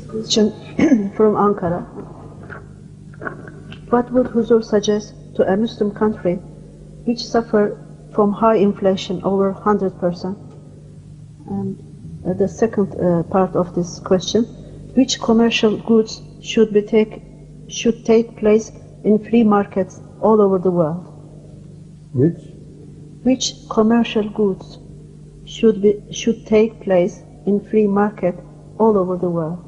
Question from Ankara. What would Huzur suggest to a Muslim country which suffer from high inflation over 100%? And the second part of this question, which commercial goods should take place in free markets all over the world? Which commercial goods should take place in free market all over the world?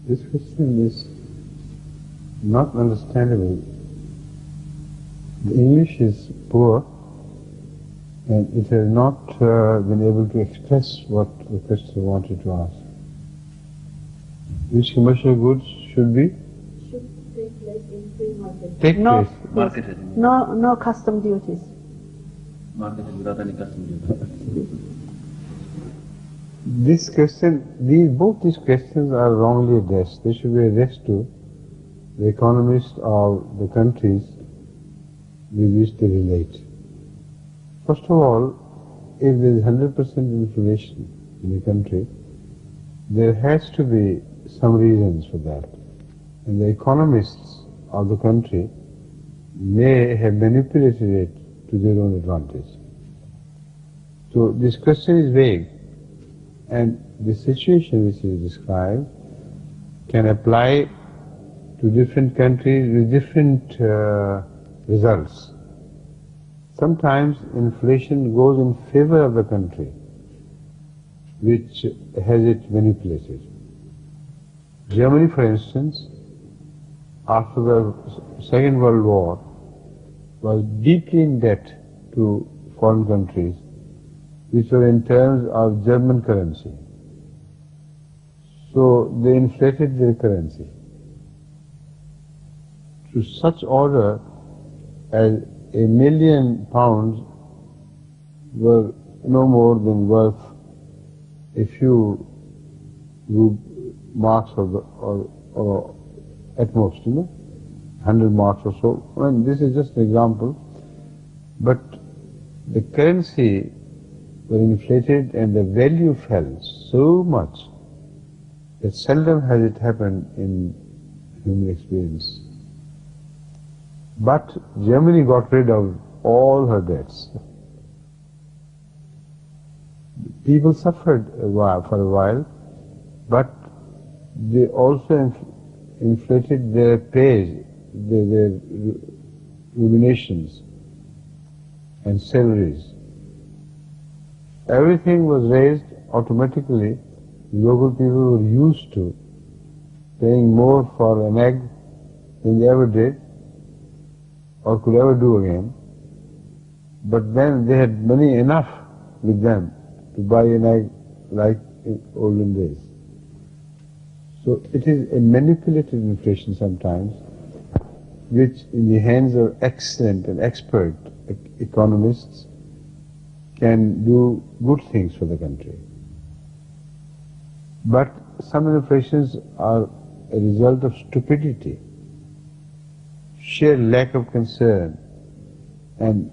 This question is not understandable. The English is poor and it has not been able to express what the question wanted to ask. Which commercial goods should be? Should take place in free market. Take place. Market. No custom duties. Market without any custom duties. This question, both these questions are wrongly addressed. They should be addressed to the economists of the countries with which they relate. First of all, if there is 100% inflation in a country, there has to be some reasons for that. And the economists of the country may have manipulated it to their own advantage. So this question is vague, and the situation which is described can apply to different countries with different results. Sometimes inflation goes in favor of the country which has it manipulated. Germany, for instance, after the Second World War, was deeply in debt to foreign countries which were in terms of German currency. So they inflated their currency to such order as £1 million were no more than worth a few marks or at most, 100 marks or so. I mean, this is just an example, but the currency was inflated and the value fell so much that seldom has it happened in human experience. But Germany got rid of all her debts. People suffered for a while, but they also inflated their pay, their remunerations and salaries. Everything was raised automatically. Local people were used to paying more for an egg than they ever did or could ever do again. But then they had money enough with them to buy an egg like in olden days. So it is a manipulated inflation sometimes, which in the hands of excellent and expert economists can do good things for the country. But some inflations are a result of stupidity, sheer lack of concern, and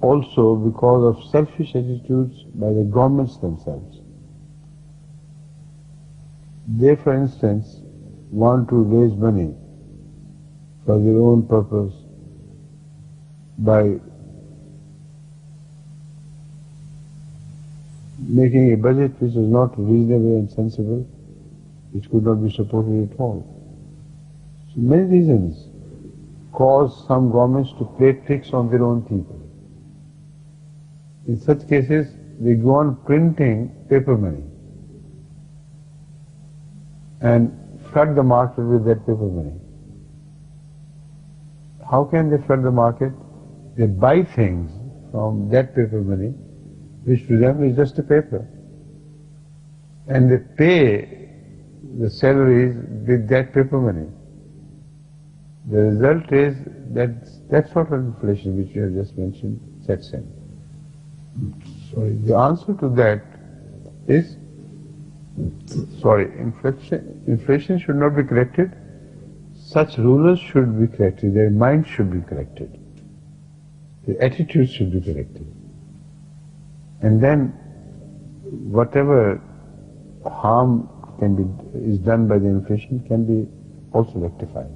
also because of selfish attitudes by the governments themselves. They, for instance, want to raise money for their own purpose by making a budget which is not reasonable and sensible, which could not be supported at all. So many reasons cause some governments to play tricks on their own people. In such cases, they go on printing paper money and flood the market with that paper money. How can they flood the market? They buy things from that paper money, which to them is just a paper, and they pay the salaries with that paper money. The result is that sort of inflation which you have just mentioned sets in. Sorry, the answer to that is, inflation should not be corrected. Such rulers should be corrected, their minds should be corrected, their attitudes should be corrected. And then whatever harm is done by the inflation can be also rectified.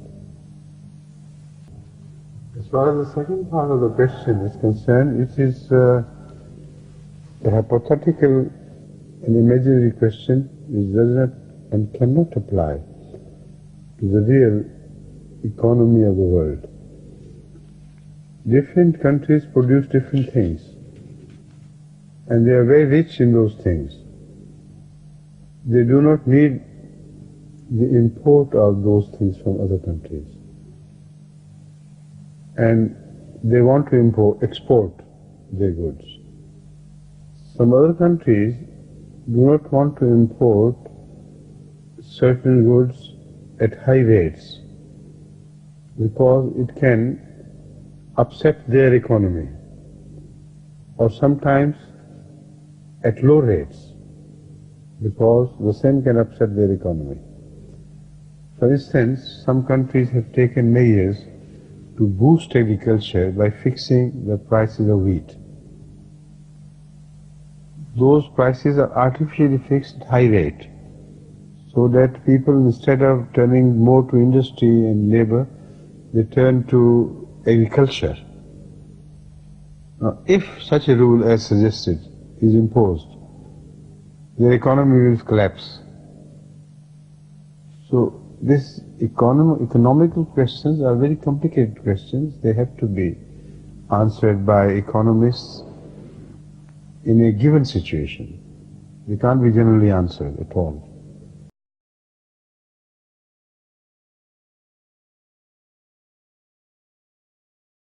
As far as the second part of the question is concerned, it is a hypothetical and imaginary question which does not and cannot apply to the real economy of the world. Different countries produce different things, and they are very rich in those things. They do not need the import of those things from other countries, and they want to export their goods. Some other countries do not want to import certain goods at high rates because it can upset their economy, or sometimes at low rates because the same can upset their economy. For instance, some countries have taken measures to boost agriculture by fixing the prices of wheat. Those prices are artificially fixed at high rate, so that people, instead of turning more to industry and labor, they turn to agriculture. Now, if such a rule as suggested is imposed, their economy will collapse. So these economical questions are very complicated questions. They have to be answered by economists in a given situation. They can't be generally answered at all.